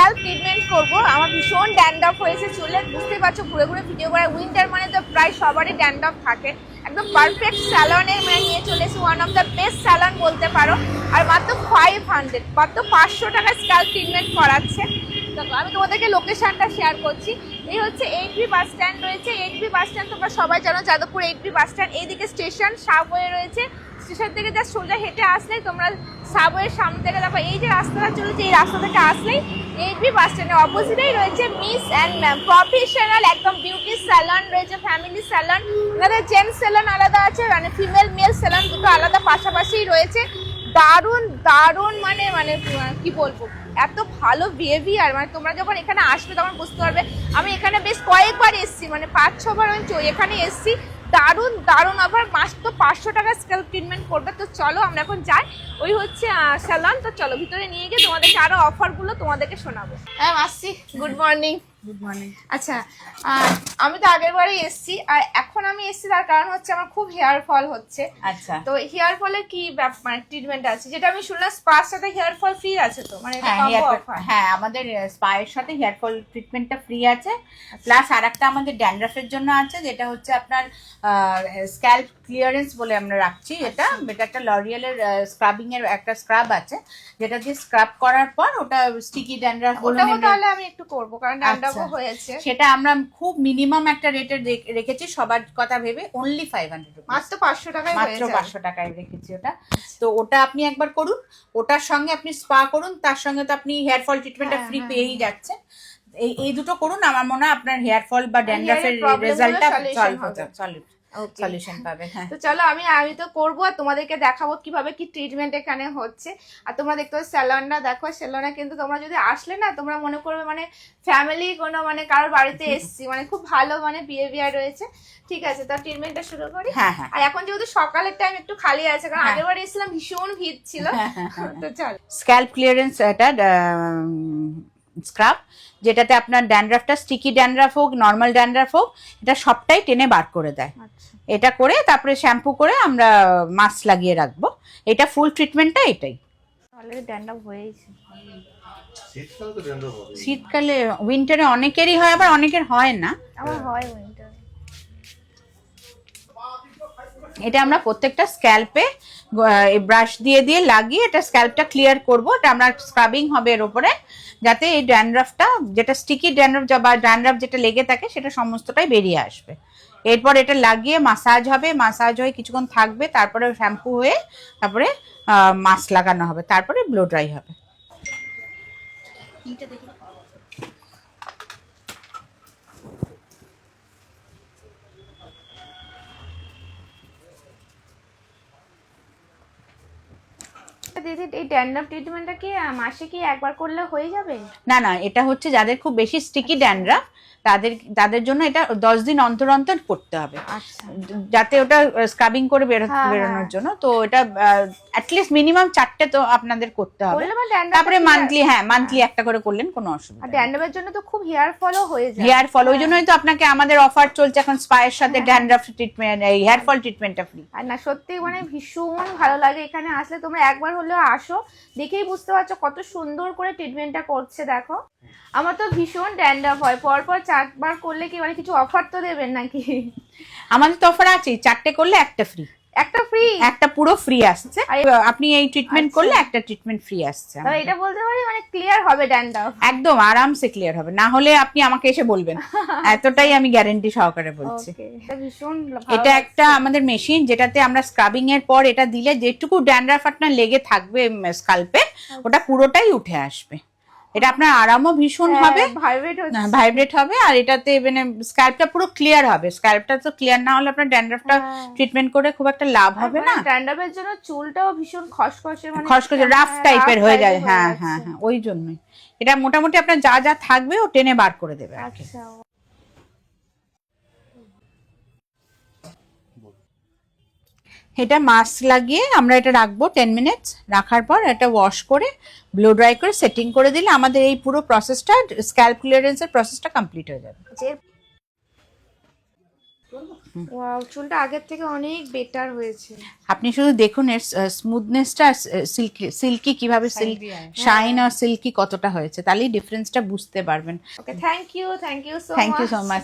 Scalp treatment করব। আমার ভীষণ ড্যান্ড্রফ হয়েছে চুলে, বুঝতেই পারছো ঘুরে ঘুরে ভিডিও করা। উইন্টার মানে তো প্রায় সবারই ড্যান্ড্রফ থাকে। একদম পারফেক্ট স্যালনে মানে নিয়ে চলে এসেছি, one of the best salon বলতে পারো। আর মাত্র 500, মাত্র 500 টাকা স্ক্যাল্প ট্রিটমেন্ট করাচ্ছে। দেখো আমি তোমাদেরকে লোকেশনটা শেয়ার করছি। এই হচ্ছে 8B বাস স্ট্যান্ড রয়েছে। 8B বাস স্ট্যান্ড তোমরা সবাই জানো, যাদবপুর 8B বাস স্ট্যান্ড। এইদিকে স্টেশন সাবওয়ে রয়েছে। স্টেশন থেকে যা সোজা হেঁটে আসলেই তোমরা সাবওয়ের সামনে থেকে দেখো এই যে রাস্তাটা চলেছে, এই রাস্তা থেকে আসলেই 8B বাস স্ট্যান্ডের অপোজিটেই রয়েছে মিস অ্যান্ড ম্যাম প্রফেশনাল একদম বিউটি স্যালন রয়েছে, ফ্যামিলি স্যালন। ওনাদের জেন্টস স্যালন আলাদা আছে, মানে ফিমেল মেল স্যালন দুটো আলাদা পাশাপাশিই রয়েছে। দারুণ দারুণ মানে মানে কি বলবো, এত ভালো বিহেভিয়ার। মানে তোমরা যখন এখানে আসবে তখন বুঝতে পারবে। আমি এখানে বেশ কয়েকবার এসেছি, মানে 5-6 বার আমি এখানে এসেছি। দারুণ দারুণ অফার, মাত্র 500 টাকা স্ক্যাল্প ট্রিটমেন্ট করবে। তো চলো আমরা এখন যাই, ওই হচ্ছে স্যালন। তো চলো ভিতরে নিয়ে গিয়ে তোমাদেরকে আরো অফারগুলো তোমাদেরকে শোনাবো। হ্যাঁ আসছি, গুড মর্নিং। Good morning. আচ্ছা, আমি তো আগের বারেই এসেছি, আর এখন আমি এসেছি তার কারণ হচ্ছে আমার খুব হেয়ার ফল হচ্ছে। আচ্ছা, তো হেয়ার ফলের কি মানে ট্রিটমেন্ট আছে? যেটা আমি শুনলাম স্পার সাথে হেয়ার ফল ফ্রি আছে, তো মানে এটা কম্বো অফার। হ্যাঁ, আমাদের স্পায়ের সাথে হেয়ার ফল ট্রিটমেন্টটা ফ্রি আছে। প্লাস আরেকটা আমাদের ড্যান্ড্রাফের জন্য আছে, যেটা হচ্ছে আপনার স্ক্যাল্প ক্লিয়ারেন্স বলে আমরা রাখছি। এটা একটা লরিয়ালের স্ক্রাবিং এর একটা স্ক্রাব আছে, যেটা দিয়ে স্ক্রাব করার পর ওটা স্টিকি ড্যান্ড্রাফ ওটাও তাহলে আমি একটু করব, কারণ ড্যান্ড্রাফও হয়েছে। সেটা আমরা খুব মিনিমাম একটা রেটে রেখেছি সবার কথা ভেবে, অনলি 500 রুপিস, মাত্র 500 টাকায় মাত্র 500 টাকায় রেখেছি ওটা। তো ওটা আপনি একবার করুন, ওটার সঙ্গে আপনি স্পা করুন, তার সঙ্গে তো আপনি হেয়ার ফল ট্রিটমেন্টটা ফ্রি পেয়েই যাচ্ছেন। এই দুটো করুন, আমার মনে হয় আপনার হেয়ার ফল বা ড্যান্ড্রাফের রেজাল্টটা সলিউশন পাবে। হ্যাঁ, তো চলো আমি তো করবো, আর তোমাদেরকে দেখাবো কিভাবে কি ট্রিটমেন্ট এখানে হচ্ছে। আর তোমরা দেখতে পাচ্ছ স্যালনটা, দেখো স্যালনে কিন্তু তোমরা যদি আসলে না, তোমরা মনে করবে মানে ফ্যামিলি কোনো মানে কারোর বাড়িতে এসছি, মানে খুব ভালো মানে বিহেভিয়ার রয়েছে। ঠিক আছে, তো ট্রিটমেন্টটা শুরু করি। হ্যাঁ হ্যাঁ। আর এখন যেহেতু সকালের টাইম একটু খালি আছে, কারণ আগের বার এসেছিলাম ভীষণ ভিড় ছিল। তো চলো, স্ক্যাল্প ক্লিয়ারেন্স এটা স্ক্রাব, যেটাতে আপনার ড্যান্ড্রাফটা, স্টিকি ড্যান্ড্রাফ হোক নর্মাল ড্যান্ড্রাফ হোক, এটা সবটাই টেনে বার করে দেয়। এটা করে তারপরে শ্যাম্পু করে আমরা মাস্ক লাগিয়ে রাখবো। এটা ফুল ট্রিটমেন্টটা এটাই। অলরেডি ড্যান্ড্রাফ হয়েছে। শীতকালে উইন্টারে অনেকেরই হয়, আবার অনেকের হয় না। আমার হয় উইন্টার। এটা আমরা প্রত্যেকটা স্ক্যাল্পে ব্রাশ দিয়ে দিয়ে লাগিয়ে এটা স্ক্যাল্পটা ক্লিয়ার করবো। এটা আমরা স্ক্রাবিং হবে এর উপরে, যাতে এই ড্যান্ড্রাফটা, যেটা স্টিকি ড্যান্ড্রাফ বা ড্যান্ড্রাফ যেটা লেগে থাকে, সেটা সমস্তটাই বেরিয়ে আসবে। এরপর এটা লাগিয়ে মাসাজ হবে, মাসাজ হয়ে কিছুক্ষণ থাকবে, তারপরে শ্যাম্পু হয়ে তারপরে মাস্ক লাগানো হবে, তারপরে ব্লো ড্রাই হবে। দিদি এই ড্যান্ড্রাফ ট্রিটমেন্টটা কি মাসে কি একবার করলে হয়ে যাবে? না না, এটা হচ্ছে যাদের খুব বেশি স্টিকি ড্যান্ড্রাফ, তাদের জন্য এটা 10 দিন অন্তর অন্তর করতে হবে। আচ্ছা, যাতে ওটা স্ক্রাবিং করে বেরোনোর জন্য। তো এটা অ্যাটলিস্ট মিনিমাম 4টে তো আপনাদের করতে হবে। তারপরে মান্থলি একটা করে করলেন কোনো অসুবিধা নেই। ড্যান্ড্রাফের জন্য তো খুব হেয়ার ফলও হয়ে যায়। হেয়ার ফল, ওই জন্যই তো আপনাকে আমাদের অফার চলছে এখন স্পায়ের সাথে ড্যান্ড্রাফ ট্রিটমেন্ট, এই হেয়ার ফল ট্রিটমেন্টটা ফ্রি। আর না সত্যি মানে ভীষণ ভালো লাগে এখানে আসলে। তোমরা একবার হলেও আসো, দেখেই বুঝতে পারছো কত সুন্দর করে ট্রিটমেন্টটা করছে। দেখো আমার তো ভীষণ ড্যান্ড্রাফ হয়, পরপর 4 বার করলে কি মানে কিছু অফার তো দেবেন নাকি? আমাদের তো অফার আছে, 4টে করলে একটা ফ্রি। একটা ফ্রি? একটা পুরো ফ্রি আসছে। আপনি এই ট্রিটমেন্ট করলে একটা ট্রিটমেন্ট ফ্রি আসছে। তাহলে এটা বলতে পারি মানে ক্লিয়ার হবে ড্যান্ড্রাফ? একদম আরামসে ক্লিয়ার হবে, না হলে আপনি আমাকে এসে বলবেন, এতটাই আমি গ্যারান্টি সহকারে বলছি। ভীষণ এটা একটা আমাদের মেশিন, যেটাতে আমরা স্ক্রাবিং এর পর এটা দিলে যেটুকু ড্যান্ড্রাফ আপনার লেগে থাকবে স্কাল্পে, ওটা পুরোটাই উঠে আসবে। এটা আপনার আরামও ভীষণ হবে, ভাইব্রেট হবে, আর এটাতে মানে স্ক্যাল্পটা পুরো ক্লিয়ার হবে। স্ক্যাল্পটা তো ক্লিয়ার না হলে আপনার ড্যান্ড্রাফটা ট্রিটমেন্ট করে খুব একটা লাভ হবে না। ড্যান্ড্রাফের জন্য চুলটাও ভীষণ খসখসে, মানে খসখসে রাফ টাইপের হয়ে যায়। হ্যাঁ হ্যাঁ হ্যাঁ, ওই জন্যই এটা মোটামুটি আপনার যা যা থাকবে ও টেনে বার করে দেবে। আচ্ছা, এটা মাস্ক লাগিয়ে আমরা এটা রাখবো 10 মিনিটস। রাখার পর এটা ওয়াশ করে ব্লো ড্রাই করে সেটিং করে দিলে আমাদের এই পুরো প্রসেসটা, স্ক্যাল্প ক্লিয়ারেন্সের প্রসেসটা কমপ্লিট হয়ে যাবে। ওয়াও, চুলটা আগের থেকে অনেক বেটার হয়েছে। আপনি শুধু দেখুন এর স্মুথনেসটা, সিল্কি কিভাবে, শাইন আর সিল্কি কতটা হয়েছে, তাহলেই ডিফারেন্সটা বুঝতে পারবেন। Okay, thank you so thank you much. So much.